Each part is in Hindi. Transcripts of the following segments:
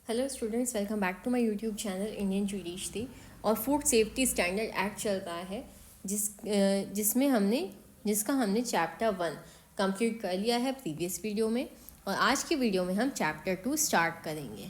Hello students, welcome back to my YouTube channel Indian judiciary. और फूड सेफ्टी स्टैंडर्ड एक्ट चल रहा है जिसका हमने चैप्टर 1 कंप्लीट कर लिया है प्रीवियस वीडियो में। और आज की वीडियो में हम चैप्टर 2 स्टार्ट करेंगे।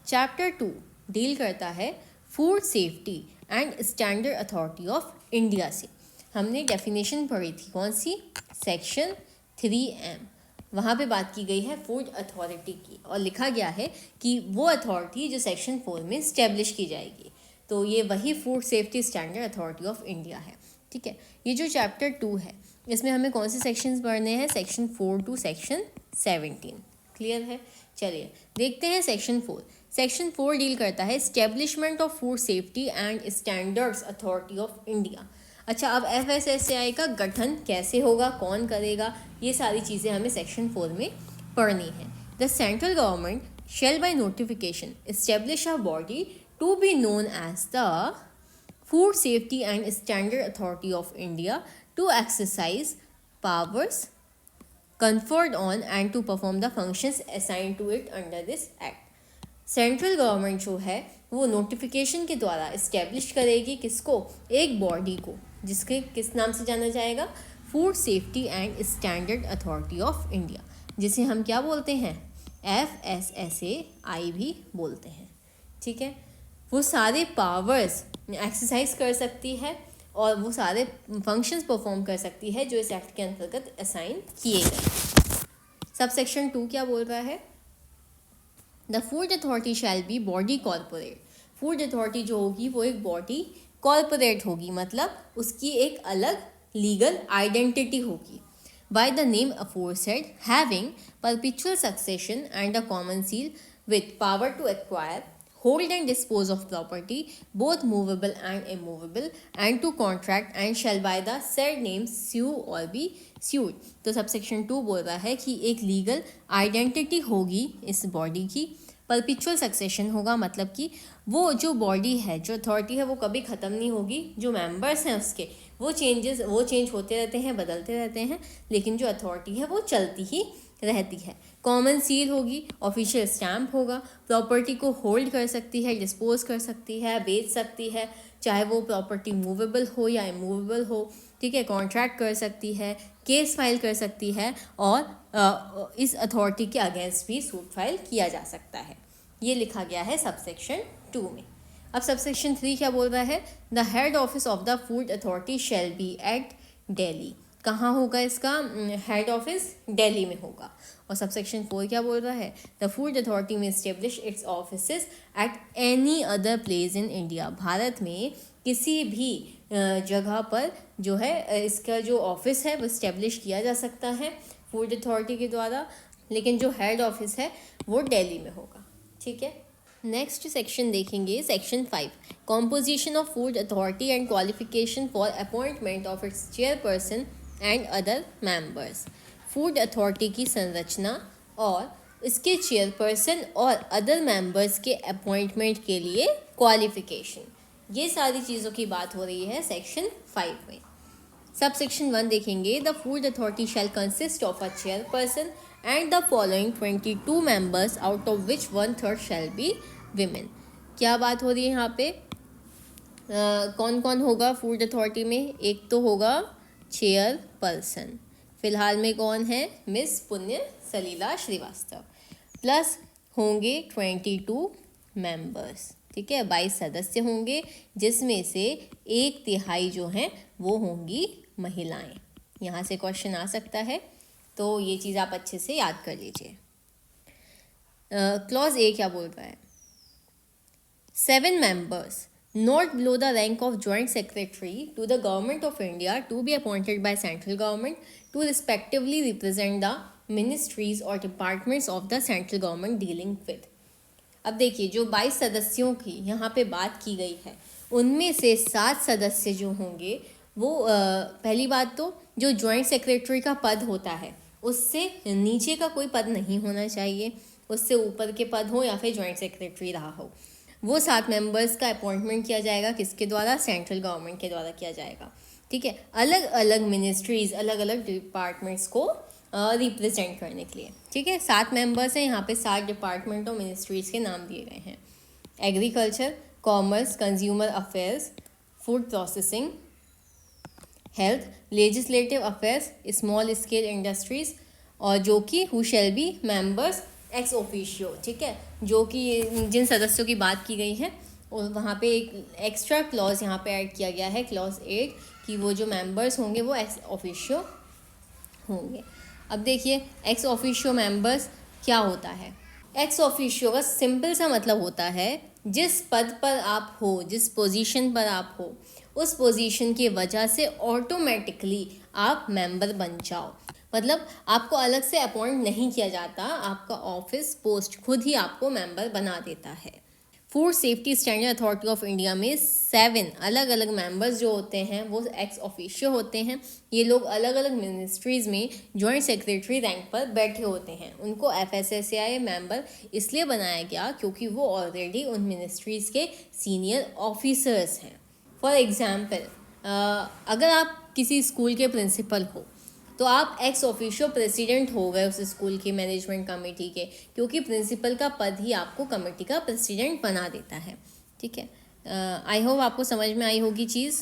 चैप्टर 2 डील करता है food safety and standard authority of India से। हमने डेफिनेशन पढ़ी थी, कौन सी? Section 3M। वहाँ पे बात की गई है फूड अथॉरिटी की और लिखा गया है कि वो अथॉरिटी जो सेक्शन 4 में स्टेब्लिश की जाएगी। तो ये वही food safety standard authority of India है। ठीक है, ये जो चैप्टर 2 है इसमें हमें कौन से सेक्शंस पढ़ने हैं? Section 4 to section 17। क्लियर है? चलिए देखते हैं सेक्शन 4। सेक्शन 4 डील करता है establishment of food safety and standards authority of India. अच्छा, अब FSSAI का गठन कैसे होगा, कौन करेगा, ये सारी चीज़ें हमें सेक्शन 4 में पढ़नी है। The central government shall by notification establish a body to be known as the food safety and standard authority of India to exercise powers conferred on and to perform the functions assigned to it under this act। Central government जो है वो नोटिफिकेशन के द्वारा इस्टेब्लिश करेगी किसको? एक बॉडी को, जिसके किस नाम से जाना जाएगा? Food safety and standard authority of India, जिसे हम क्या बोलते हैं? FSSAI भी बोलते हैं। ठीक है, वो सारे पावर्स एक्सरसाइज कर सकती है और वो सारे फंक्शंस परफॉर्म कर सकती है जो इस एक्ट के अंतर्गत असाइन किए गए। सब सेक्शन 2 क्या बोल रहा है? The food authority shall B body corporate. Food authority जो होगी वो एक बॉडी कॉर्पोरेट होगी, मतलब उसकी एक अलग लीगल आइडेंटिटी होगी। By the name aforesaid, having perpetual succession and a common seal with power to acquire, hold and dispose of property both movable and immovable and to contract and shall by the said name sue or be sued। तो सबसेक्शन 2 बोल रहा है कि एक लीगल आइडेंटिटी होगी इस बॉडी की, परपिचुअल सक्सेशन होगा, मतलब कि वो जो बॉडी है, जो अथॉरिटी है, वो कभी ख़त्म नहीं होगी। जो मेंबर्स हैं उसके वो चेंज होते रहते हैं, बदलते रहते हैं, लेकिन जो अथॉरिटी है वो चलती ही रहती है। कॉमन सील होगी, ऑफिशियल स्टैम्प होगा, प्रॉपर्टी को होल्ड कर सकती है, डिस्पोज कर सकती है, बेच सकती है, चाहे वो प्रॉपर्टी मूवेबल हो या इमूवेबल हो। ठीक है, कॉन्ट्रैक्ट कर सकती है, केस फाइल कर सकती है और इस अथॉरिटी के अगेंस्ट भी सूट फाइल किया जा सकता है। ये लिखा गया है सबसेक्शन 2 में। अब सबसेक्शन 3 क्या बोल रहा है? The head office of the food authority shall be at Delhi. कहाँ होगा इसका हेड ऑफिस? दिल्ली में होगा। और सबसेक्शन 4 क्या बोल रहा है? द फूड अथॉरिटी में establish it's offices at any other place in India. Bharat में किसी भी जगह पर जो है इसका जो ऑफिस है वो इस्टेब्लिश किया जा सकता है फूड अथॉरिटी के द्वारा, लेकिन जो हेड ऑफिस है वो दिल्ली में होगा। ठीक है, नेक्स्ट सेक्शन देखेंगे, section 5, composition of food authority and qualification for appointment of its chairperson and other members. Food authority की संरचना और इसके चेयरपर्सन और अदर मेंबर्स के अपॉइंटमेंट के लिए क्वालिफिकेशन, ये सारी चीज़ों की बात हो रही है सेक्शन 5 में। सब सेक्शन 1 देखेंगे, the food authority shell consist of a chairperson and the following 22 members out of which 1/3 shall be women. क्या बात हो रही है यहाँ पे? कौन कौन होगा फूड अथॉरिटी में? एक तो होगा चेयरपर्सन, फिलहाल में कौन है? मिस पुण्य सलीला श्रीवास्तव, प्लस होंगे 22 मेंबर्स। ठीक है, 22 सदस्य होंगे, जिसमें से 1/3 जो हैं वो होंगी महिलाएं। यहाँ से क्वेश्चन आ सकता है, तो ये चीज़ आप अच्छे से याद कर लीजिए। क्लॉज ए क्या बोल रहा है? 7 members not below the rank of joint secretary to the government of India to be appointed by central government to respectively represent the ministries or departments of the central government dealing with। अब देखिए, जो 22 सदस्यों की यहाँ पे बात की गई है उनमें से 7 सदस्य जो होंगे वो पहली बात तो जो जॉइंट सेक्रेटरी का पद होता है उससे नीचे का कोई पद नहीं होना चाहिए, उससे ऊपर के पद हो या फिर जॉइंट सेक्रेटरी रहा हो। वो 7 मेंबर्स का अपॉइंटमेंट किया जाएगा, किसके द्वारा? सेंट्रल गवर्नमेंट के द्वारा किया जाएगा। ठीक है, अलग अलग मिनिस्ट्रीज, अलग अलग डिपार्टमेंट्स को रिप्रेजेंट करने के लिए। ठीक है, 7 मेंबर्स हैं यहाँ पे, 7 डिपार्टमेंट और मिनिस्ट्रीज़ के नाम दिए गए हैं। Agriculture, commerce, consumer affairs, food processing, health, legislative affairs, small scale industries, और जो कि who shall be members ex officio. ठीक है, जो कि जिन सदस्यों की बात की गई है, और वहाँ पे एक एक्स्ट्रा क्लॉज यहाँ पे ऐड किया गया है, क्लॉज 8, कि वो जो मेंबर्स होंगे वो एक्स ऑफिशियो होंगे। अब देखिए एक्स ऑफिशियो मेंबर्स क्या होता है। एक्स ऑफिशियो का सिंपल सा मतलब होता है जिस पद पर आप हो, जिस पोजीशन पर आप हो, उस पोजीशन की वजह से ऑटोमेटिकली आप मेंबर बन जाओ। मतलब आपको अलग से अपॉइंट नहीं किया जाता, आपका ऑफिस पोस्ट खुद ही आपको मेंबर बना देता है। Food safety standard authority of India में 7 अलग अलग मेंबर्स जो होते हैं वो एक्स ऑफिशियो होते हैं। ये लोग अलग अलग मिनिस्ट्रीज़ में जॉइंट सेक्रेटरी रैंक पर बैठे होते हैं। उनको FSSAI मेंबर इसलिए बनाया गया क्योंकि वो ऑलरेडी उन मिनिस्ट्रीज़ के सीनियर ऑफिसर्स हैं। फॉर एग्ज़ाम्पल, अगर आप किसी स्कूल के प्रिंसिपल हो तो आप एक्स ऑफिशियो प्रेसिडेंट हो गए उस स्कूल की मैनेजमेंट कमेटी के, क्योंकि प्रिंसिपल का पद ही आपको कमेटी का प्रेसिडेंट बना देता है। ठीक है, आई होप आपको समझ में आई होगी चीज़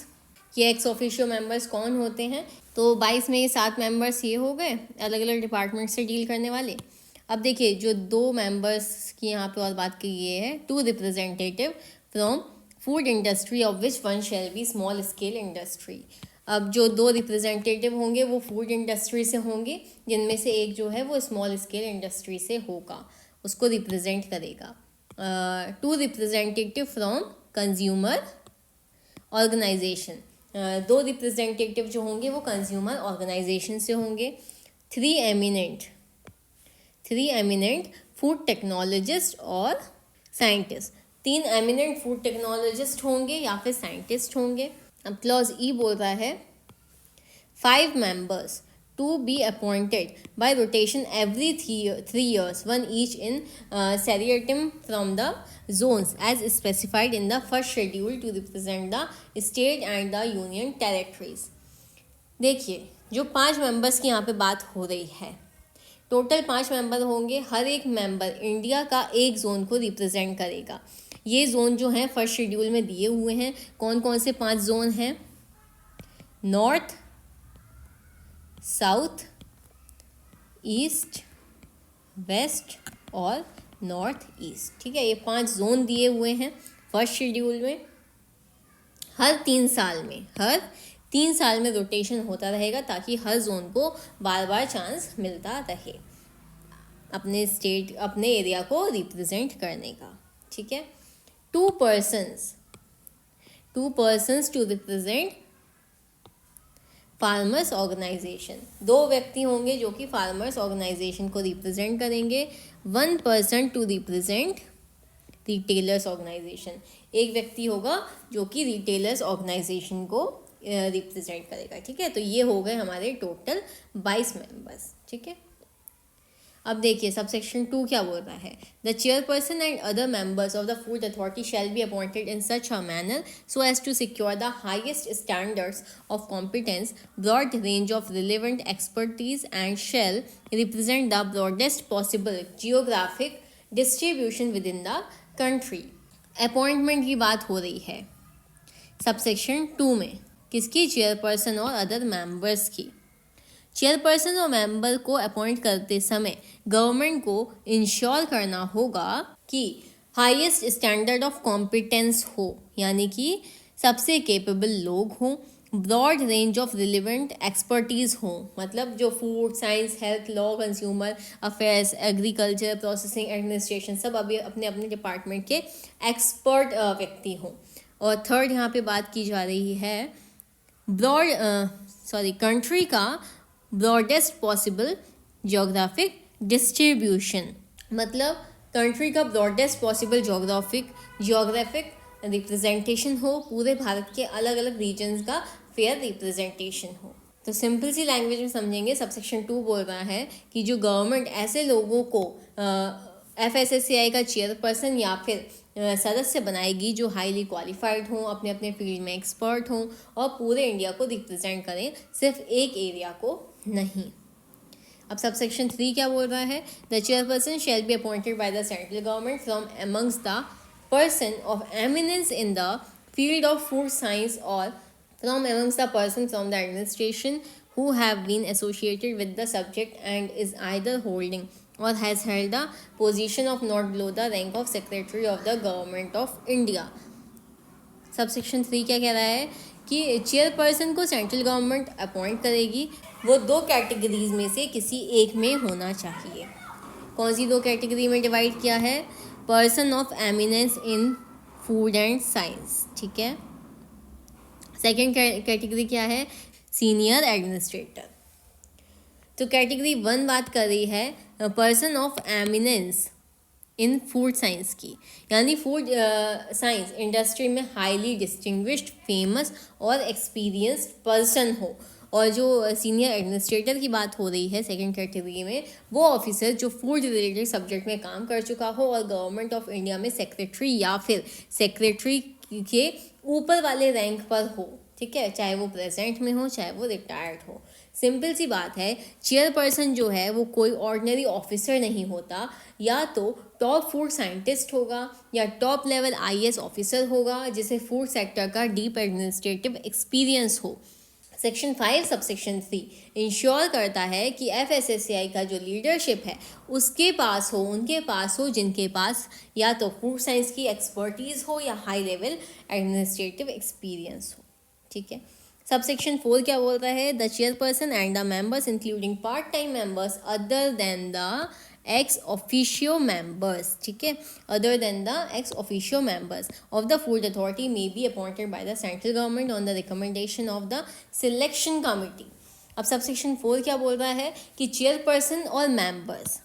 कि एक्स ऑफिशियो मेंबर्स कौन होते हैं। तो 22 में ये 7 मेंबर्स ये हो गए अलग अलग डिपार्टमेंट से डील करने वाले। अब देखिए जो 2 मेंबर्स की यहाँ पे और बात की गई है, 2 representative from food industry of which one shall be small scale industry. अब जो 2 रिप्रेजेंटेटिव होंगे वो फूड इंडस्ट्री से होंगे, जिनमें से एक जो है वो स्मॉल स्केल इंडस्ट्री से होगा, उसको रिप्रेजेंट करेगा। 2 representative from consumer organisation, 2 representative जो होंगे वो कंज्यूमर ऑर्गेनाइजेशन से होंगे। 3 एमिनेंट फूड टेक्नोलॉजिस्ट और साइंटिस्ट, 3 एमिनेंट फूड टेक्नोलॉजिस्ट होंगे या फिर साइंटिस्ट होंगे। अब क्लॉज ई बोल रहा है 5 members to be appointed by rotation every 3 years, 1 each in seriatim from the zones as specified in the first schedule to represent the state and the union territories। देखिए जो 5 मेंबर्स की यहाँ पे बात हो रही है, टोटल 5 मेंबर होंगे। हर एक मेंबर इंडिया का एक जोन को रिप्रेजेंट करेगा। ये जोन जो हैं फर्स्ट शेड्यूल में दिए हुए हैं। कौन कौन से 5 जोन हैं? नॉर्थ, साउथ, ईस्ट, वेस्ट और नॉर्थ ईस्ट। ठीक है, ये 5 जोन दिए हुए हैं फर्स्ट शेड्यूल में। हर 3 साल में रोटेशन होता रहेगा ताकि हर जोन को बार बार चांस मिलता रहे अपने स्टेट, अपने एरिया को रिप्रेजेंट करने का। ठीक है, 2 persons to represent farmers organisation, 2 व्यक्ति होंगे जो कि फार्मर्स ऑर्गेनाइजेशन को रिप्रेजेंट करेंगे। 1 person to represent retailers organisation, एक व्यक्ति होगा जो कि रिटेलर्स ऑर्गेनाइजेशन को रिप्रेजेंट करेगा। ठीक है, तो ये हो गए हमारे टोटल 22 मेंबर्स। ठीक है, अब देखिए सबसेक्शन 2 क्या बोल रहा है। The chairperson and other members of the food authority shall be appointed in such a manner so as to secure the highest standards of competence, broad range of relevant expertise and shall represent the broadest possible geographic distribution within the country. Appointment की बात हो रही है सबसेक्शन 2 में, किसकी? चेयरपर्सन और अदर मेंबर्स की। चेयरपर्सन और मेंबर को अपॉइंट करते समय गवर्नमेंट को इंश्योर करना होगा कि हाईएस्ट स्टैंडर्ड ऑफ कॉम्पिटेंस हो, यानी कि सबसे कैपेबल लोग हों, broad range of relevant expertise हो, मतलब जो food, science, health, law, consumer affairs, agriculture, processing, administration सब अभी अपने अपने डिपार्टमेंट के एक्सपर्ट व्यक्ति हों। और थर्ड यहाँ पे बात की जा रही है कंट्री का ब्रॉडेस्ट पॉसिबल जियोग्राफिक डिस्ट्रीब्यूशन, मतलब कंट्री का ब्रॉडेस्ट पॉसिबल जियोग्राफिक रिप्रेजेंटेशन हो, पूरे भारत के अलग अलग रीजन्स का फेयर रिप्रेजेंटेशन हो। तो सिंपल सी लैंग्वेज में समझेंगे, सबसेक्शन 2 बोल रहा है कि जो गवर्नमेंट ऐसे लोगों को FSSAI का चेयरपर्सन या फिर सदस्य बनाएगी जो हाईली क्वालिफाइड हों, अपने अपने फील्ड में एक्सपर्ट हों और पूरे इंडिया को रिप्रेजेंट करें, सिर्फ एक एरिया को नहीं। अब सब सेक्शन 3 क्या बोल रहा है? The chairperson shell be appointed bye the central government from amongst the person of eminence in the field of food science or from amongst the persons from the administration who have been associated with the subject and is either holding or has held the position of not below the rank of Secretary of the Government of India. Subsection 3 क्या कह रहा है कि चेयरपर्सन को सेंट्रल गवर्नमेंट अपॉइंट करेगी, वो 2 कैटेगरीज में से किसी एक में होना चाहिए. कौन सी 2 कैटेगरी में डिवाइड किया है? Person of eminence in food and science, ठीक है. सेकेंड कैटेगरी क्या है? Senior administrator. तो कैटेगरी 1 बात कर रही है person of eminence in food science की, यानी फूड साइंस इंडस्ट्री में हाईली डिस्टिंग्विश्ड, फेमस और एक्सपीरियंस्ड पर्सन हो. और जो सीनियर एडमिनिस्ट्रेटर की बात हो रही है सेकंड कैटेगरी में, वो ऑफिसर जो फूड रिलेटेड सब्जेक्ट में काम कर चुका हो और गवर्नमेंट ऑफ इंडिया में सेक्रेटरी या फिर सेक्रेटरी के ऊपर वाले रैंक पर हो, ठीक है, चाहे वो प्रेजेंट में हो चाहे वो रिटायर्ड हो. सिंपल सी बात है, चेयरपर्सन जो है वो कोई ऑर्डिनरी ऑफिसर नहीं होता, या तो टॉप फूड साइंटिस्ट होगा या टॉप लेवल IAS ऑफिसर होगा जिसे फूड सेक्टर का डीप एडमिनिस्ट्रेटिव एक्सपीरियंस हो. सेक्शन 5 सबसेक्शन 3 इंश्योर करता है कि FSSAI का जो लीडरशिप है उसके पास हो, उनके पास हो जिनके पास या तो फूड साइंस की एक्सपर्टीज़ हो या हाई लेवल एडमिनिस्ट्रेटिव एक्सपीरियंस हो, ठीक है. सबसेक्शन 4 क्या बोलता है? The chairperson and the members including part time members other than the ex officio members, ठीक है, other than the ex officio members of the food authority may be appointed by the central government on the recommendation of the selection committee. अब सबसेक्शन 4 क्या बोल रहा है कि चेयरपर्सन और मेंबर्स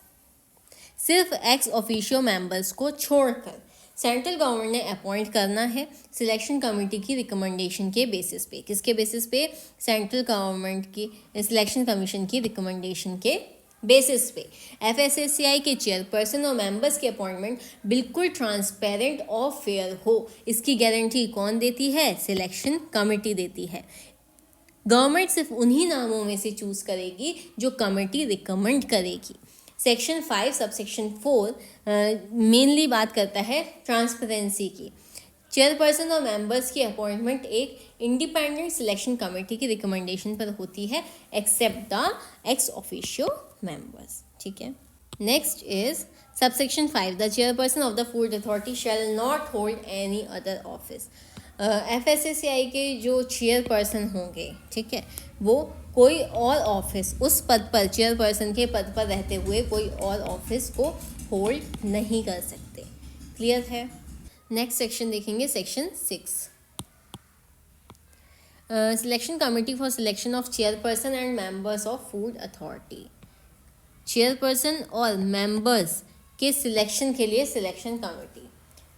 सिर्फ एक्स ऑफिशियो मेंबर्स को छोड़कर सेंट्रल गवर्नमेंट ने अपॉइंट करना है सिलेक्शन कमेटी की रिकमेंडेशन के बेसिस पे. किसके बेसिस पे? सेंट्रल गवर्नमेंट की सिलेक्शन कमीशन की रिकमेंडेशन के बेसिस पे. FSSAI के चेयरपर्सन और मेंबर्स की अपॉइंटमेंट बिल्कुल ट्रांसपेरेंट और फेयर हो, इसकी गारंटी कौन देती है? सिलेक्शन कमेटी देती है. गवर्नमेंट सिर्फ उन्हीं नामों में से चूज करेगी जो कमेटी रिकमेंड करेगी. सेक्शन 5 सबसेक्शन 4 मेनली बात करता है ट्रांसपेरेंसी की. चेयरपर्सन और मेंबर्स की अपॉइंटमेंट एक इंडिपेंडेंट सिलेक्शन कमेटी की रिकमेंडेशन पर होती है except the ex officio members, ठीक है. Next is subsection 5 the chairperson of the food authority shall not hold any other office. FSSAI के जो चेयरपर्सन होंगे, ठीक है, वो कोई और ऑफिस उस पद पर चेयरपर्सन के पद पर रहते हुए कोई और ऑफिस को होल्ड नहीं कर सकते. क्लियर है? नेक्स्ट सेक्शन देखेंगे section 6 selection committee for selection of chairperson and members of food authority. Chairperson और मेंबर्स के सिलेक्शन के लिए selection committee.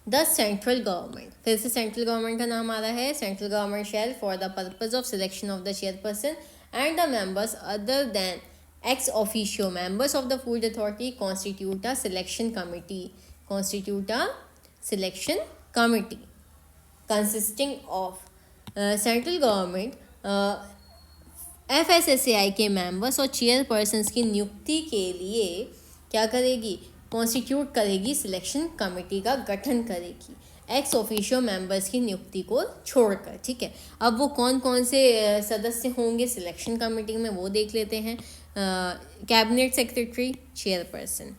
The central government, फिर से सेंट्रल गवर्नमेंट का नाम आ रहा है. Central government shell for the purpose of selection of the chairperson and the members other than ex officio members of the food authority constitute a selection committee consisting of central government FSSAI के मेंबर्स और चेयरपर्सन्स की नियुक्ति के लिए क्या करेगी? कॉन्स्टिट्यूट करेगी, सिलेक्शन कमेटी का गठन करेगी एक्स ऑफिशियो मेंबर्स की नियुक्ति को छोड़कर, ठीक है. अब वो कौन कौन से सदस्य होंगे सिलेक्शन कमेटी में वो देख लेते हैं. Cabinet secretary, chairperson,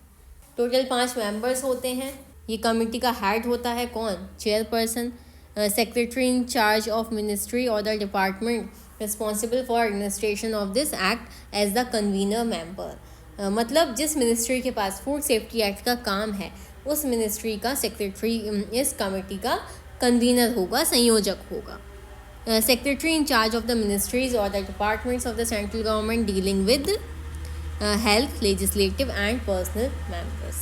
total 5 members होते हैं. ये कमेटी का हेड होता है कौन? Chairperson. Secretary in charge of ministry और the department responsible for administration of this act as the convener member. मतलब जिस मिनिस्ट्री के पास फूड सेफ्टी एक्ट का काम है उस मिनिस्ट्री का सेक्रेटरी इस कमेटी का कन्वीनर होगा, संयोजक होगा. Secretary in charge of the ministries और the departments of the central government dealing with health, legislative and personnel members.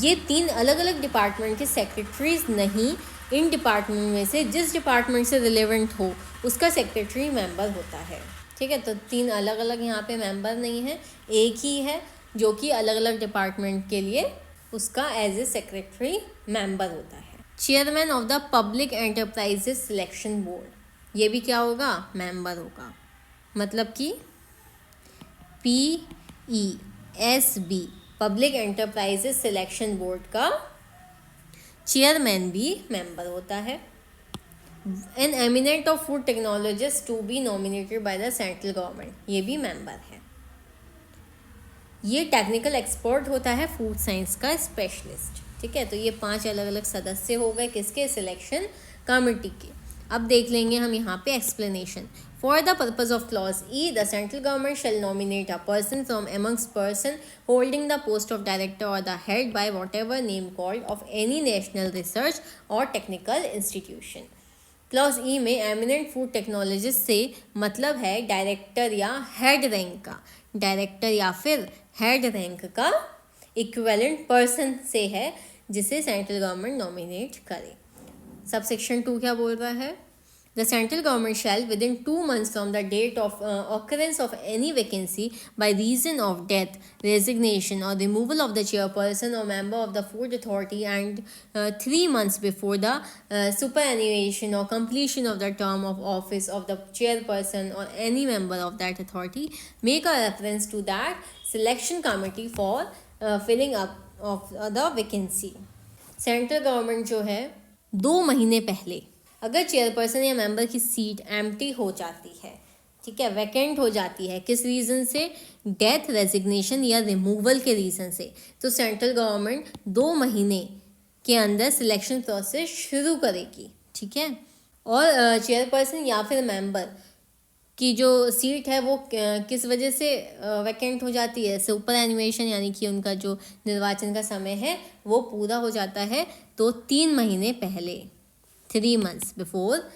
ये 3 अलग अलग डिपार्टमेंट के सेक्रेटरीज नहीं, इन डिपार्टमेंट में से जिस डिपार्टमेंट से रिलेवेंट हो उसका सेक्रेटरी मेंबर होता है, ठीक है. तो 3 अलग अलग यहाँ पे मेंबर नहीं है, एक ही है जो कि अलग अलग डिपार्टमेंट के लिए उसका एज ए सेक्रेटरी मेंबर होता है. Chairman of the public enterprises selection board, ये भी क्या होगा? मेंबर होगा. मतलब कि PESB public enterprises selection board का चेयरमैन भी मेंबर होता है। An eminent of food technologist to be nominated by the central government, ये भी मेंबर है। ये टेक्निकल एक्सपर्ट होता है फूड साइंस का स्पेशलिस्ट। ठीक है, तो ये 5 अलग अलग सदस्य हो गए किसके, सिलेक्शन कमेटी के। अब देख लेंगे हम यहाँ पे explanation. For the purpose of clause E, the central government shall nominate a person from amongst person holding the post of director और the head by whatever name called of any national research और टेक्निकल इंस्टीट्यूशन। क्लॉज ई में एमिनेंट फूड टेक्नोलॉजिस्ट से मतलब है डायरेक्टर या हेड रैंक का, डायरेक्टर या फिर हेड रैंक का इक्विवेलेंट पर्सन से है जिसे सेंट्रल गवर्नमेंट नॉमिनेट करे। सबसेक्शन 2 क्या बोल रहा है, the central government shall within 2 months from the date of occurrence of any vacancy by reason of death, resignation और रिमूवल ऑफ द चेयरपर्सन और member of the food authority and 3 months before the superannuation or completion of the term of office of the chairperson or any member of that authority, make a reference to that selection committee for filling up of the vacancy। Central government जो है 2 महीने पहले अगर चेयरपर्सन या मेंबर की सीट एम्प्टी हो जाती है, ठीक है, वैकेंट हो जाती है, किस रीज़न से, डेथ, रेजिग्नेशन या रिमूवल के रीज़न से, तो सेंट्रल गवर्नमेंट 2 महीने के अंदर सिलेक्शन प्रोसेस शुरू करेगी। ठीक है, और चेयरपर्सन या फिर मेंबर की जो सीट है वो किस वजह से वैकेंट हो जाती है, सुपर एनुएशन यानी कि उनका जो निर्वाचन का समय है वो पूरा हो जाता है, तो 3 महीने पहले, 3 months बिफोर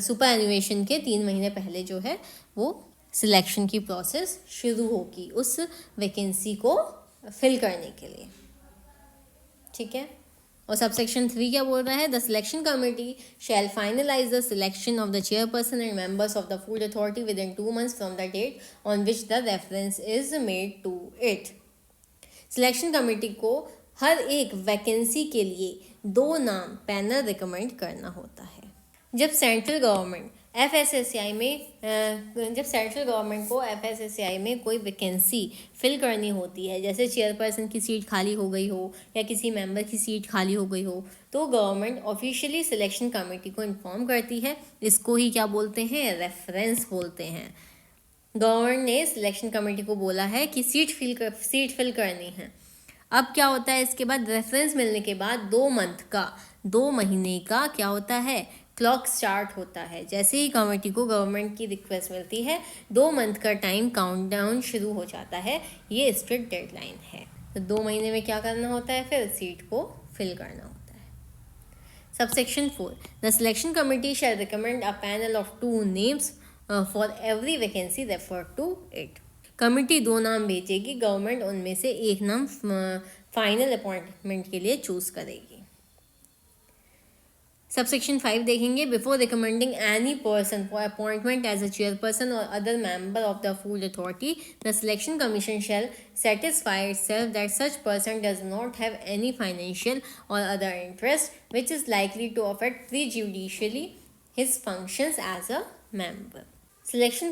सुपर एनुएशन के 3 महीने पहले जो है वो सिलेक्शन की प्रोसेस शुरू होगी उस वैकेंसी को फिल करने के लिए। ठीक है, और सबसेक्शन 3 क्या बोल रहा है, the selection committee shall finalise the selection of the chairperson and members of the food authority within 2 months from the date on which the reference is made to it. Selection committee को हर एक वैकेंसी के लिए 2 नाम पैनल रिकमेंड करना होता है। जब सेंट्रल गवर्नमेंट FSSAI में जब सेंट्रल गवर्नमेंट को FSSAI में कोई वैकेंसी फिल करनी होती है, जैसे चेयरपर्सन की सीट खाली हो गई हो या किसी मेंबर की सीट खाली हो गई हो, तो गवर्नमेंट ऑफिशियली सिलेक्शन कमेटी को इन्फॉर्म करती है। इसको ही क्या बोलते हैं, रेफरेंस बोलते हैं। गवर्नमेंट ने सिलेक्शन कमेटी को बोला है कि सीट फिल करनी है। अब क्या होता है, इसके बाद रेफरेंस मिलने के बाद 2 महीने का क्या होता है, क्लॉक स्टार्ट होता है। जैसे ही कमेटी को गवर्नमेंट की रिक्वेस्ट मिलती है 2 month का टाइम काउंटडाउन शुरू हो जाता है। ये स्ट्रिक्ट डेडलाइन है। तो 2 महीने में क्या करना होता है, फिर सीट को फिल करना होता है। Subsection 4, the selection committee shall recommend a panel of 2 names for every vacancy refer to it. Committee 2 नाम भेजेगी, गवर्नमेंट उनमें से एक नाम फाइनल अपॉइंटमेंट के लिए चूज करेगी। सबसेक्शन 5 देखेंगे, before recommending any person for appointment as a chairperson और other member of the food authority, the selection commission shall satisfy itself that such person does not have any financial और other interest which is likely to affect prejudicially his functions as a member. Selection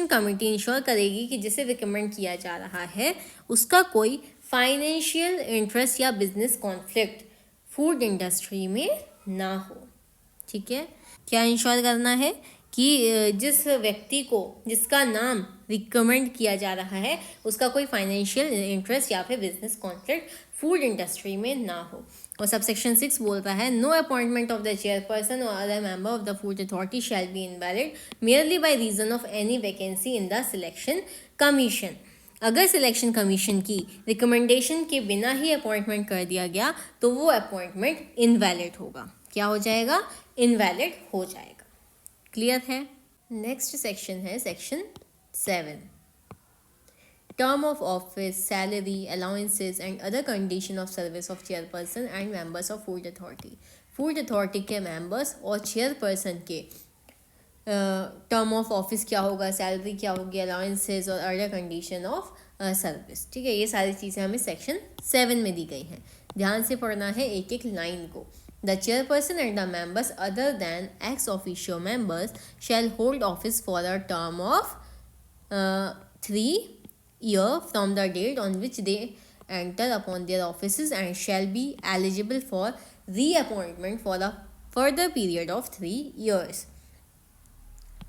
committee ensure करेगी कि जिसे रिकमेंड किया जा रहा है उसका कोई फाइनेंशियल इंटरेस्ट या बिजनेस कॉन्फ्लिक्ट फूड इंडस्ट्री में ना हो। ठीक है, क्या इंश्योर करना है कि जिस व्यक्ति को जिसका नाम रिकमेंड किया जा रहा है उसका कोई फाइनेंशियल इंटरेस्ट या फिर बिजनेस कॉन्फ्लिक्ट फूड इंडस्ट्री में ना हो। और सबसेक्शन 6 बोलता है, no appointment of the chairperson और other member of the food authority shall be invalid merely by reason of any vacancy in the selection commission. अगर सिलेक्शन कमीशन की रिकमेंडेशन के बिना ही अपॉइंटमेंट कर दिया गया तो वो अपॉइंटमेंट इनवैलिड होगा। क्या हो जाएगा, इनवैलिड हो जाएगा। क्लियर है। नेक्स्ट सेक्शन है section 7, term of office, salary, allowances and other condition of service of chairperson and members of food authority. Food authority के मेंबर्स और चेयरपर्सन के टर्म ऑफ ऑफिस क्या होगा, सैलरी क्या होगी, अलाउंसेस और अदर कंडीशन ऑफ सर्विस। ठीक है, ये सारी चीज़ें हमें सेक्शन 7 में दी गई हैं। ध्यान से पढ़ना है एक एक लाइन को। The chairperson and the members other than ex officio members shall hold office for a term of 3 year from the date on which they enter upon their offices and shall be eligible for reappointment for a further period of 3 years.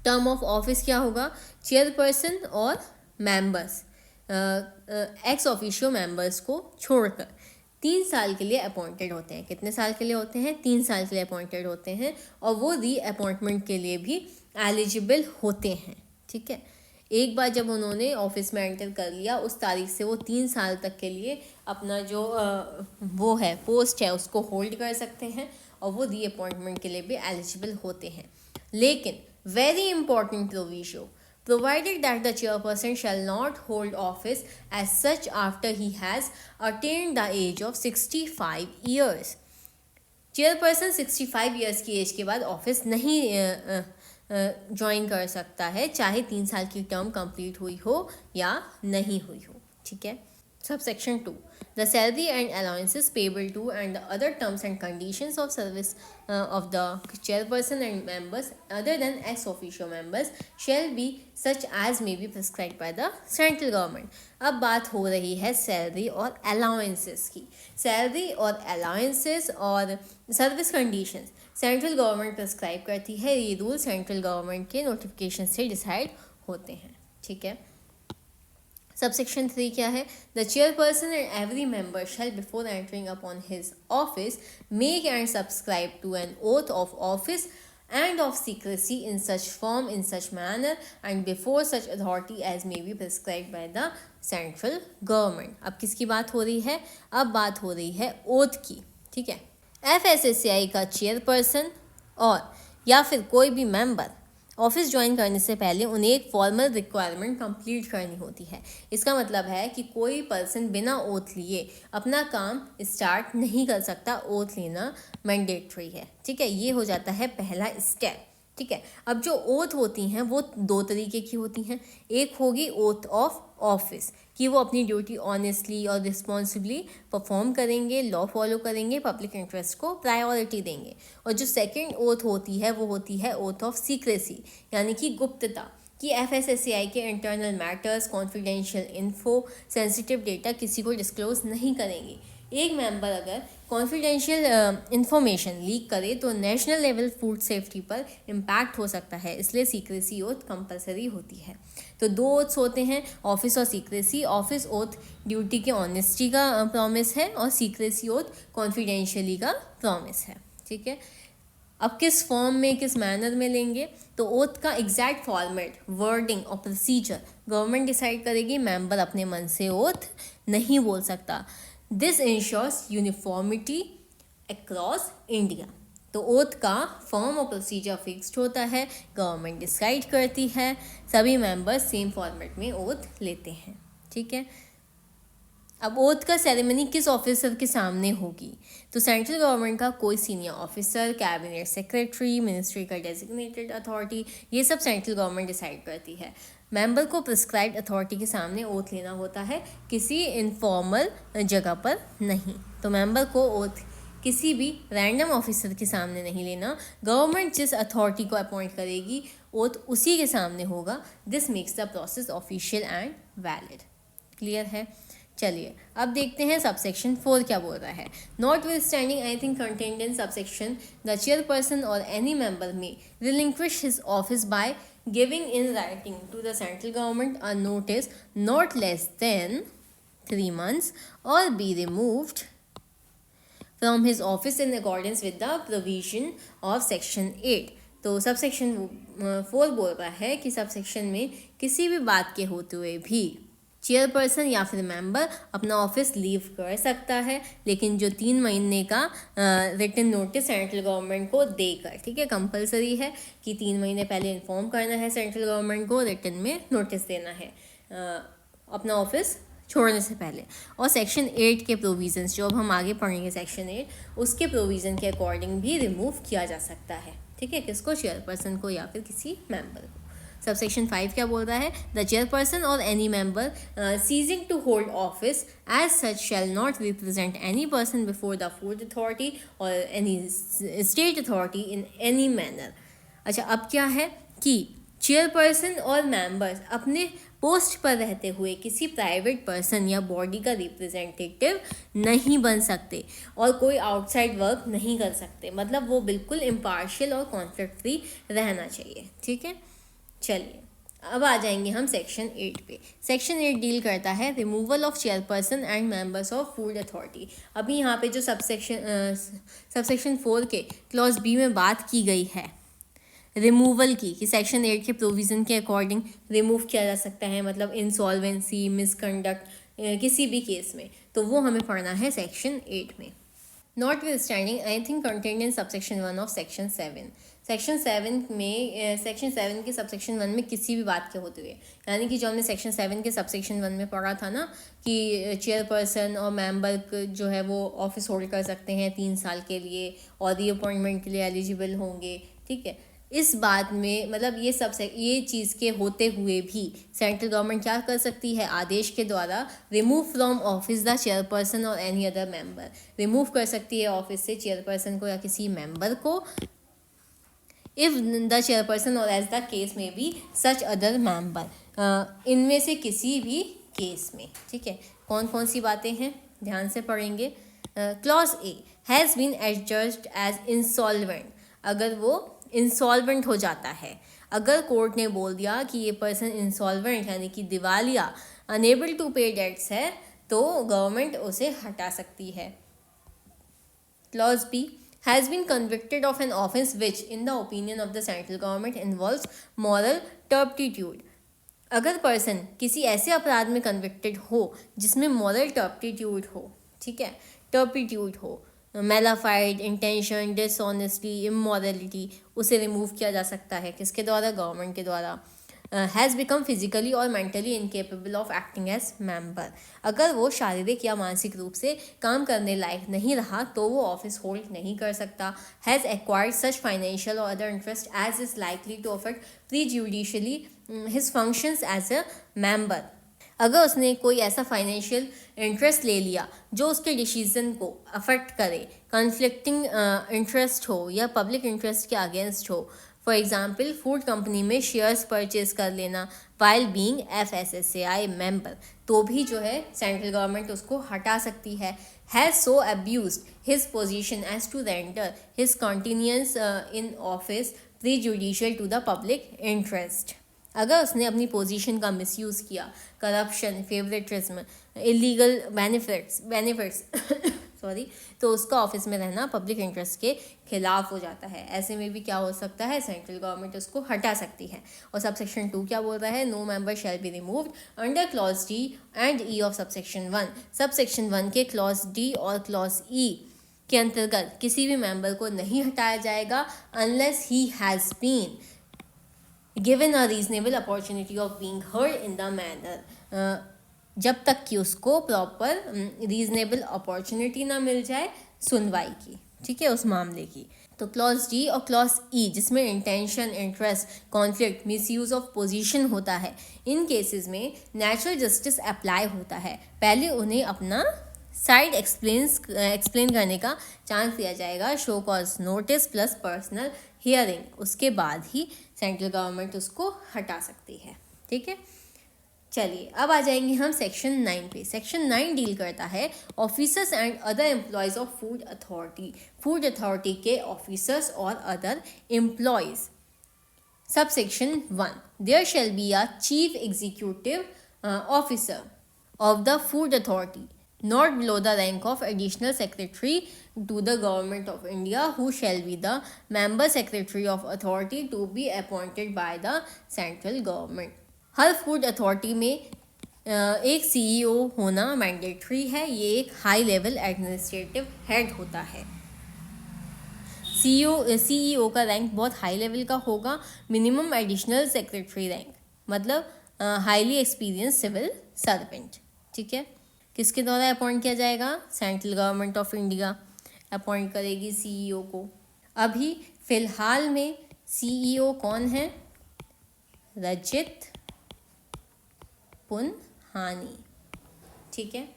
Term of office क्या होगा? चेयरपर्सन और मेंबर्स एक्स ऑफिशियो मेंबर्स को छोड़कर 3 साल के लिए अपॉइंटेड होते हैं. कितने साल के लिए होते हैं? 3 साल के लिए अपॉइंटेड होते हैं और वो री अपॉइंटमेंट के लिए भी एलिजिबल होते हैं. ठीक है, एक बार जब उन्होंने ऑफिस में एंटर कर लिया उस तारीख से वो 3 साल तक के लिए अपना जो वो है पोस्ट है उसको होल्ड कर सकते हैं और वो री अपॉइंटमेंट के लिए भी एलिजिबल होते हैं. लेकिन very important proviso, provided that the chairperson shall not hold office as such after he has attained the age of 65 years. Chairperson 65 years की एज के बाद ऑफिस नहीं ज्वाइन कर सकता है, चाहे 3 साल की टर्म कंप्लीट हुई हो या नहीं हुई हो. ठीक है. Subsection 2. The salary and allowances payable to and the other terms and conditions of service of the chairperson and members other than ex officio members shall be such as may be prescribed by the central government. अब बात हो रही है सैलरी और अलाउंसेस की. सैलरी और अलाउंसेस और service conditions central government prescribe करती है. ये रूल सेंट्रल गवर्नमेंट के नोटिफिकेशन से डिसाइड होते हैं. ठीक है. Subsection 3 क्या है? The chairperson and every member shall before entering upon his office make and subscribe to an oath of office and of secrecy in such form, in such manner and before such authority as may be prescribed by the central government. अब किसकी बात हो रही है? अब बात हो रही है ओथ की. ठीक है. FSSAI का चेयरपर्सन और या फिर कोई भी मेंबर ऑफिस ज्वाइन करने से पहले उन्हें एक फॉर्मल रिक्वायरमेंट कंप्लीट करनी होती है. इसका मतलब है कि कोई पर्सन बिना ओथ लिए अपना काम स्टार्ट नहीं कर सकता. ओथ लेना मैंडेटरी है. ठीक है, ये हो जाता है पहला स्टेप. ठीक है. अब जो ओथ होती हैं वो 2 तरीके की होती हैं. एक होगी ओथ ऑफ ऑफिस कि वो अपनी ड्यूटी ऑनेस्टली और रिस्पॉन्सिबली परफॉर्म करेंगे, लॉ फॉलो करेंगे, पब्लिक इंटरेस्ट को प्रायोरिटी देंगे. और जो सेकंड ओथ होती है वो होती है ओथ ऑफ सीक्रेसी यानी कि गुप्तता, कि FSSAI के internal matters, confidential info, sensitive data किसी को डिस्क्लोज नहीं करेंगे. एक मेंबर अगर कॉन्फिडेंशियल इंफॉर्मेशन लीक करे तो नेशनल लेवल फूड सेफ्टी पर इम्पैक्ट हो सकता है. इसलिए सीक्रेसी ओथ कंपलसरी होती है. तो 2 ओथ्स होते हैं, ऑफिस और सीक्रेसी. ऑफिस ओथ ड्यूटी के ऑनेस्टी का प्रॉमिस है और सीक्रेसी ओथ कॉन्फिडेंशियली का प्रॉमिस है. ठीक है. अब किस फॉर्म में, किस मैनर में लेंगे, तो ओथ का एग्जैक्ट फॉर्मेट, वर्डिंग और प्रोसीजर गवर्नमेंट डिसाइड करेगी. मेंबर अपने मन से ओथ नहीं बोल सकता. This ensures uniformity across India. तो ओथ का फॉर्म और प्रोसीजर फिक्स्ड होता है, गवर्नमेंट डिसाइड करती है, सभी मेंबर्स सेम फॉर्मेट में ओथ लेते हैं. ठीक है. अब ओथ का सेरेमनी किस ऑफिसर के सामने होगी? तो सेंट्रल गवर्नमेंट का कोई senior officer, cabinet secretary, ministry का डेजिग्नेटेड अथॉरिटी, ये सब सेंट्रल गवर्नमेंट डिसाइड करती है. मेंबर को प्रिस्क्राइब्ड अथॉरिटी के सामने ओथ लेना होता है, किसी इनफॉर्मल जगह पर नहीं. तो मेंबर को ओथ किसी भी रैंडम ऑफिसर के सामने नहीं लेना. गवर्नमेंट जिस अथॉरिटी को अपॉइंट करेगी ओथ उसी के सामने होगा. This makes the process official and valid. Clear है? चलिए अब देखते हैं सबसेक्शन 4 क्या बोल रहा है. Notwithstanding anything contained in subsection, the chairperson और any member may relinquish his office by giving in writing to the central government a notice not less than 3 months और be removed from his office in accordance with the provision of section 8. तो सबसेक्शन 4 बोल रहा है कि सबसेक्शन में किसी भी बात के होते हुए भी चेयरपर्सन या फिर मेंबर अपना ऑफिस लीव कर सकता है, लेकिन जो 3 महीने का रिटन नोटिस सेंट्रल गवर्नमेंट को देकर. ठीक है, कंपलसरी है कि 3 महीने पहले इन्फॉर्म करना है सेंट्रल गवर्नमेंट को, रिटन में नोटिस देना है अपना ऑफिस छोड़ने से पहले. और सेक्शन 8 के प्रोविजंस जो अब हम आगे पढ़ेंगे सेक्शन 8 उसके प्रोविज़न के अकॉर्डिंग भी रिमूव किया जा सकता है. ठीक है, किसको? चेयरपर्सन को या फिर किसी मेंबर को. सबसेक्शन 5 क्या बोल रहा है? द चेयरपर्सन और any member ceasing to hold office as such shall not represent any person before the food authority और any state authority in any manner. अच्छा, अब क्या है कि चेयरपर्सन और मेंबर्स अपने पोस्ट पर रहते हुए किसी प्राइवेट पर्सन या बॉडी का रिप्रेजेंटेटिव नहीं बन सकते और कोई आउटसाइड वर्क नहीं कर सकते, मतलब वो बिल्कुल इम्पार्शियल और कॉन्फ्लिक्ट फ्री रहना चाहिए। ठीक है, चलिए अब आ जाएंगे हम सेक्शन 8 पे। सेक्शन 8 डील करता है removal of chairperson and members of food authority. अभी यहाँ पे जो सबसेक्शन 4 के क्लॉज बी में बात की गई है रिमूवल की, कि सेक्शन 8 के प्रोविज़न के अकॉर्डिंग रिमूव किया जा सकता है, मतलब इंसॉल्वेंसी, मिसकंडक्ट, किसी भी केस में, तो वो हमें पढ़ना है सेक्शन 8 में। Not with standing anything content in subsection 1 of section 7। Section 7 के सबसेक्शन 1 में किसी भी बात के होते हुए, यानी कि जो हमने सेक्शन 7 के सबसेक्शन 1 में पढ़ा था ना कि चेयरपर्सन और मेंबर जो है वो ऑफिस होल्ड कर सकते हैं 3 साल के लिए और रीअपॉइंटमेंट के लिए एलिजिबल होंगे। ठीक है, इस बात में मतलब ये चीज़ के होते हुए भी सेंट्रल गवर्नमेंट क्या कर सकती है, आदेश के द्वारा remove from office the chairperson और एनी अदर मेंबर, रिमूव कर सकती है ऑफिस से चेयरपर्सन को या किसी मेंबर को, इफ द चेयरपर्सन और एज द केस में बी सच अदर मेंबर, इनमें से किसी भी केस में। ठीक है, कौन कौन सी बातें हैं ध्यान से पढ़ेंगे। Clause A has been adjudged as insolvent, अगर वो इंसॉल्वेंट हो जाता है, अगर कोर्ट ने बोल दिया कि ये पर्सन इंसॉल्वेंट यानी कि दिवालिया, अनेबल टू पे डेट्स है, तो गवर्नमेंट उसे हटा सकती है। Clause b has been convicted of an offence which in the opinion of the central government involves moral turpitude, अगर पर्सन किसी ऐसे अपराध में कन्विक्टेड हो जिसमें मॉरल टर्पिट्यूड हो, ठीक है, टर्पिट्यूड हो, मेलाफाइड इंटेंशन, डिसऑनेस्टी, इमोरलिटी, उसे रिमूव किया जा सकता है किसके द्वारा, गवर्नमेंट के द्वारा। हैज़ बिकम फिजिकली और mentally incapable of acting as member, अगर वो शारीरिक या मानसिक रूप से काम करने लायक नहीं रहा तो वो ऑफिस होल्ड नहीं कर सकता। हैज़ एक्वायर्ड सच फाइनेंशियल और other interest as is likely to affect prejudicially his functions as a member, अगर उसने कोई ऐसा फाइनेंशियल इंटरेस्ट ले लिया जो उसके डिसीजन को अफेक्ट करे, कन्फ्लिक्टिंग इंटरेस्ट हो या पब्लिक इंटरेस्ट के अगेंस्ट हो। फॉर एग्जाम्पल फूड कंपनी में शेयर्स परचेज कर लेना वाइल बीइंग FSSAI मेंबर, तो भी जो है सेंट्रल गवर्नमेंट उसको हटा सकती है। Has so abused his position as to render his continuance in office prejudicial to the public interest, अगर उसने अपनी पोजीशन का मिसयूज़ किया, corruption, favouritism, illegal benefits sorry, तो उसका ऑफिस में रहना पब्लिक इंटरेस्ट के खिलाफ हो जाता है। ऐसे में भी क्या हो सकता है, सेंट्रल गवर्नमेंट उसको हटा सकती है। और सबसेक्शन 2 क्या बोल रहा है, no member shall be removed under clause D and E of subsection 1। Subsection 1 के क्लॉज D और क्लॉज E के अंतर्गत किसी भी मेंबर को नहीं हटाया जाएगा unless he has been given a reasonable opportunity of being heard in the manner, जब तक कि उसको प्रॉपर रीजनेबल अपॉर्चुनिटी ना मिल जाए सुनवाई की, ठीक है, उस मामले की। तो क्लॉज D और क्लॉज E जिसमें intention, interest, conflict, misuse of position होता है, इन केसेस में नेचुरल जस्टिस अप्लाई होता है। पहले उन्हें अपना साइड एक्सप्लेन करने का चांस दिया जाएगा, show cause notice plus personal hearing, उसके बाद ही सेंट्रल गवर्नमेंट उसको हटा सकती है। ठीक है, चलिए अब आ जाएंगे हम सेक्शन 9 पे। सेक्शन 9 डील करता है officers and other employees of food authority, food authority के ऑफिसर्स और other employees. Subsection 1, there shall be a chief executive officer of the food authority not below the rank of additional secretary to the government of India, who shall be the member secretary of authority to be appointed by the central government। Her food authority में एक CEO होना मैंडेटरी है, ये एक हाई लेवल एडमिनिस्ट्रेटिव हेड होता है। CEO का रैंक बहुत हाई लेवल का होगा, मिनिमम एडिशनल सेक्रेटरी रैंक, मतलब हाईली एक्सपीरियंस सिविल सर्वेंट। ठीक है, किसके द्वारा अपॉइंट किया जाएगा, central government of India appoint करेगी CEO को। अभी फिलहाल में CEO कौन है, रजित पुनहानी। ठीक है,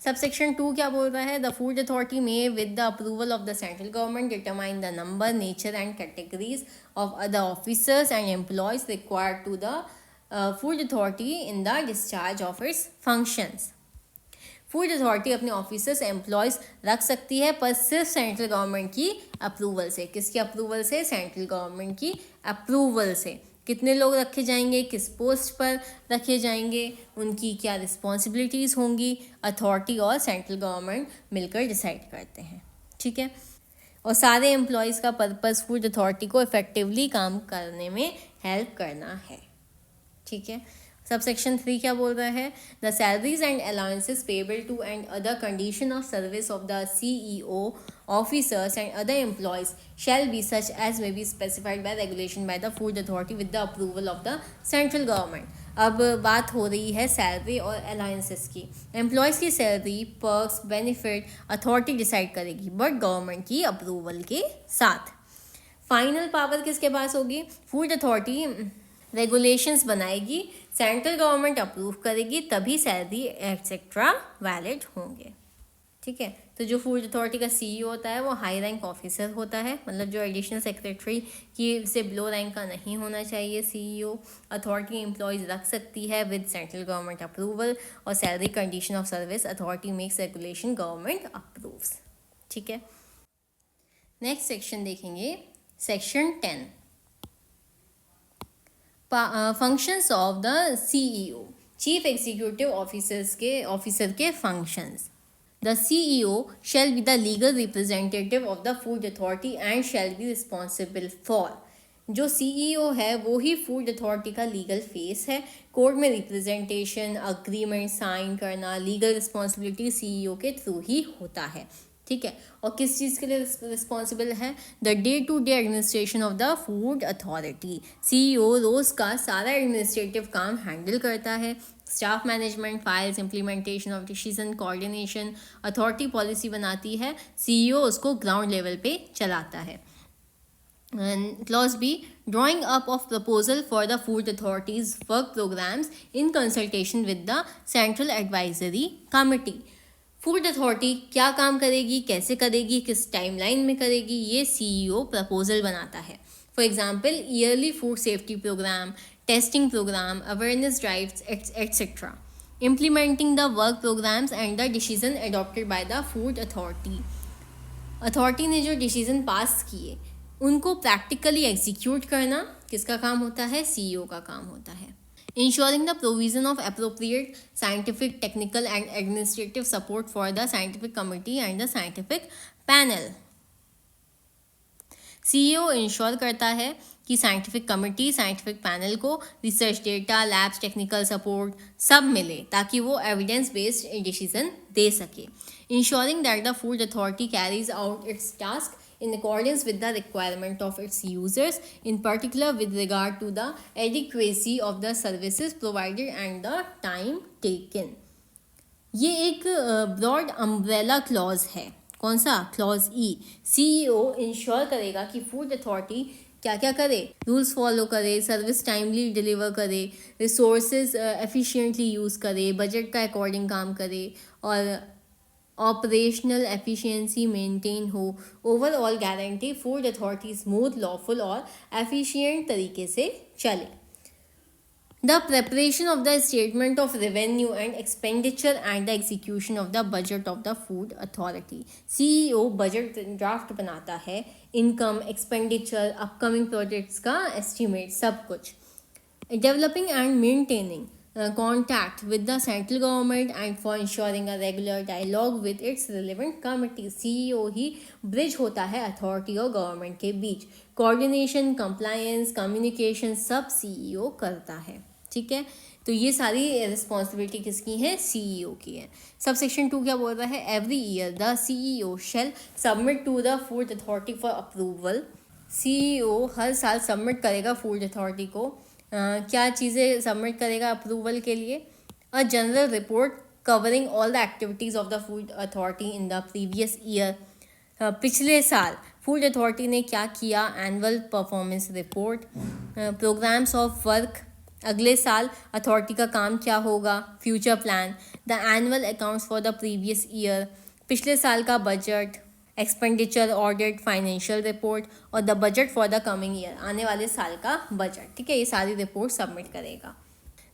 सबसेक्शन 2 क्या बोल रहा है, the food authority may with the approval of the central government determine the number, nature and categories of other officers and employees required to the food authority in the discharge of its functions. Food authority अपने ऑफिसर्स एम्प्लॉयज़ रख सकती है, पर सिर्फ सेंट्रल गवर्नमेंट की अप्रूवल से। किसकी अप्रूवल से? सेंट्रल गवर्नमेंट की अप्रूवल से। कितने लोग रखे जाएंगे, किस पोस्ट पर रखे जाएंगे, उनकी क्या रिस्पॉन्सिबिलिटीज़ होंगी, अथॉरिटी और सेंट्रल गवर्नमेंट मिलकर डिसाइड करते हैं। ठीक है, और सारे एम्प्लॉयज़ का पर्पस फूड अथॉरिटी को इफ़ेक्टिवली काम करने में हेल्प करना है। ठीक है, सब सेक्शन 3 क्या बोल रहा है? The salaries and allowances payable to and other condition of service of the CEO, officers and other employees shall be such as may be specified by regulation by the food authority with the approval of the central government. अब बात हो रही है सैलरी और अलाउंसेस की। एम्प्लॉयज़ की salary, perks, benefit authority decide करेगी, बट गवर्नमेंट की अप्रूवल के साथ। फाइनल पावर किसके पास होगी? फूड अथॉरिटी रेगुलेशंस बनाएगी, सेंट्रल गवर्नमेंट अप्रूव करेगी, तभी सैलरी एक्सेट्रा वैलिड होंगे। ठीक है, तो जो फूड अथॉरिटी का CEO होता है वो हाई रैंक ऑफिसर होता है, मतलब जो एडिशनल सेक्रेटरी की से बिलो रैंक का नहीं होना चाहिए CEO। अथॉरिटी एम्प्लॉयज़ रख सकती है विद सेंट्रल गवर्नमेंट अप्रूवल, और salary condition of service authority makes regulation, government approves. ठीक है, नेक्स्ट सेक्शन देखेंगे, section 10 functions of the CEO, chief executive officer के functions. The CEO shall be the legal representative of the food authority and shall be responsible for, जो CEO है वो ही फूड अथॉरिटी का लीगल फेस है। कोर्ट में रिप्रेजेंटेशन, अग्रीमेंट साइन करना, लीगल रिस्पॉन्सिबिलिटी CEO के थ्रू ही होता है। ठीक है, और किस चीज़ के लिए रिस्पॉन्सिबल है? The day to day administration of the food authority. CEO रोज़ का सारा एडमिनिस्ट्रेटिव काम हैंडल करता है, staff management, files, implementation of decision, coordination, authority policy बनाती है, CEO उसको ग्राउंड लेवल पे चलाता है। Clause B, drawing up of proposal for the food authorities work programs in consultation with the Central Advisory Committee. Food authority क्या काम करेगी, कैसे करेगी, किस टाइमलाइन में करेगी, ये CEO प्रपोजल बनाता है। For example, yearly food safety programme, testing programme, awareness drives etcetera, implementing the work programmes and the decision adopted by the food authority. Authority ने जो डिसीजन पास किए उनको प्रैक्टिकली एग्जीक्यूट करना किसका काम होता है? CEO का काम होता है। Ensuring the provision of appropriate scientific, technical and administrative support for the scientific committee and the scientific panel. CEO ensure करता है कि साइंटिफिक कमिटी, साइंटिफिक पैनल को research data, labs, technical support सब मिले ताकि वो एविडेंस बेस्ड डिसीजन दे सके। Ensuring that the food authority carries out its task in accordance with the requirement of its users, in particular with regard to the adequacy of the services provided and the time taken. ये एक ब्रॉड अम्ब्रेला क्लॉज है। कौन सा? Clause E। CEO इंश्योर करेगा कि फूड अथॉरिटी क्या क्या करे, रूल्स फॉलो करे, सर्विस टाइमली डिलीवर करे, रिसोर्सेज एफिशिएंटली यूज़ करे, बजट का अकॉर्डिंग काम करे, और ऑपरेशनल एफिशिएंसी मेंटेन हो। Overall guarantee food authority smooth, lawful और एफिशिएंट तरीके से चले। The preparation of the statement of revenue and expenditure and the execution of the budget of the food authority. CEO budget draft बनाता है, इनकम, एक्सपेंडिचर, अपकमिंग प्रोजेक्ट्स का एस्टिमेट, सब कुछ। Developing and maintaining contact with the central government and for ensuring a regular dialogue with its relevant committee. CEO he bridge होता है अथॉरिटी और गवर्नमेंट के बीच। कोऑर्डिनेशन, कंप्लायंस, कम्युनिकेशन सब CEO करता है। ठीक है, तो ये सारी रिस्पॉन्सिबिलिटी किसकी है? CEO की है। सब सेक्शन 2 क्या बोल रहा है? Every year the CEO shall submit to the food authority for approval. CEO हर साल सबमिट करेगा फूड अथॉरिटी को क्या चीज़ें सबमिट करेगा अप्रूवल के लिए? A general report covering all the activities of the food authority in the previous year. पिछले साल फूड अथॉरिटी ने क्या किया, annual performance report. Programmes of work, अगले साल अथॉरिटी का काम क्या होगा, future plan. The annual accounts for the previous year, पिछले साल का budget, expenditure audit, financial report, और the budget for the coming year, आने वाले साल का बजट। ठीक है, ये सारी रिपोर्ट सबमिट करेगा।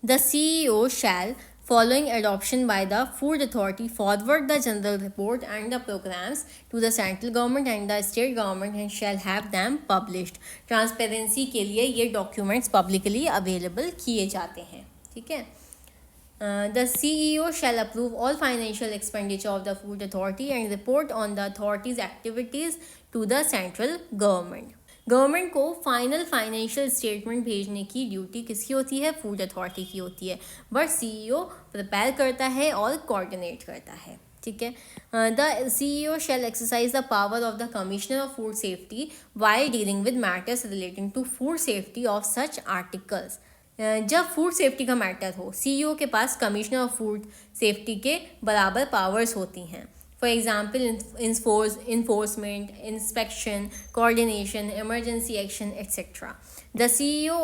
The CEO shall, following adoption by the Food Authority, forward the general report and the programs to the central government and the state government and shall have them published. Transparency के लिए ये डॉक्यूमेंट्स पब्लिकली अवेलेबल किए जाते हैं, ठीक है. The CEO shall approve all financial expenditure of the Food Authority and report on the authority's activities to the central government. Government को फाइनल फाइनेंशियल स्टेटमेंट भेजने की ड्यूटी किसकी होती है? फूड अथॉरिटी की होती है, बट CEO प्रिपेयर करता है और कोऑर्डिनेट करता है, ठीक है. The CEO shall exercise the power of the commissioner of food safety while dealing with matters relating to food safety of such articles. जब फूड सेफ्टी का मैटर हो, CEO के पास कमिश्नर ऑफ फूड सेफ्टी के बराबर पावर्स होती हैं. For example enforcement, inspection, coordination, emergency action etcetera. The CEO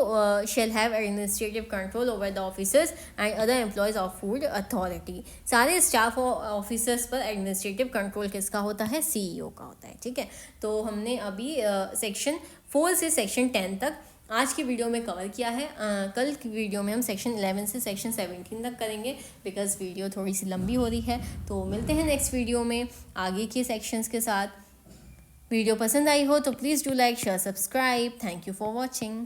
shall have administrative control over the officers and other employees of food authority. सारे स्टाफ ऑफिसर्स पर एडमिनिस्ट्रेटिव कंट्रोल किसका होता है? CEO का होता है, ठीक है. तो हमने अभी सेक्शन 4 से सेक्शन 10 तक आज की वीडियो में कवर किया है. कल की वीडियो में हम सेक्शन 11 से सेक्शन 17 तक करेंगे, बिकॉज वीडियो थोड़ी सी लंबी हो रही है. तो मिलते हैं नेक्स्ट वीडियो में आगे के सेक्शंस के साथ. वीडियो पसंद आई हो तो please do like, share, subscribe. Thank you for watching.